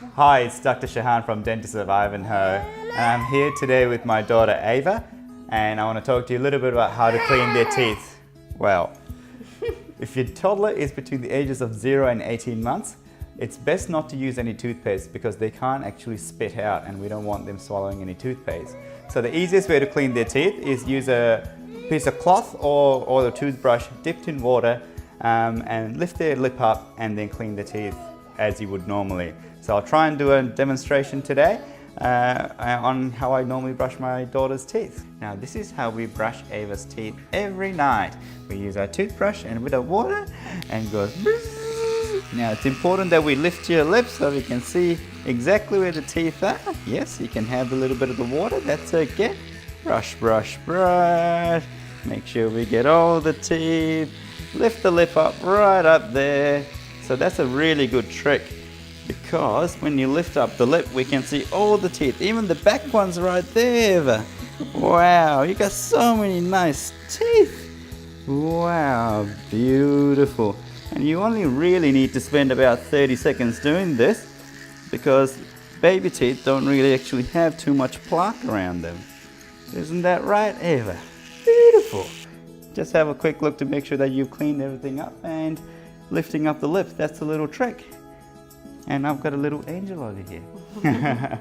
Hi, it's Dr. Shahan from Dentist of Ivanhoe, and I'm here today with my daughter Ava, and I want to talk to you a little bit about how to clean their teeth. Well, if your toddler is between the ages of 0 and 18 months, it's best not to use any toothpaste because they can't actually spit out and we don't want them swallowing any toothpaste. So the easiest way to clean their teeth is use a piece of cloth or a toothbrush dipped in water and lift their lip up and then clean the teeth as you would normally. So I'll try and do a demonstration today on how I normally brush my daughter's teeth. Now this is how we brush Ava's teeth every night. We use our toothbrush and a bit of water and goes. Now it's important that we lift your lips so we can see exactly where the teeth are. Yes, you can have a little bit of the water, that's okay. Brush, brush, brush. Make sure we get all the teeth. Lift the lip up right up there. So that's a really good trick because when you lift up the lip, we can see all the teeth, even the back ones right there. Wow, you got so many nice teeth. Wow, beautiful. And you only really need to spend about 30 seconds doing this because baby teeth don't really actually have too much plaque around them. Isn't that right, Ava? Beautiful. Just have a quick look to make sure that you've cleaned everything up, and lifting up the lip, that's a little trick. And I've got a little angel over here.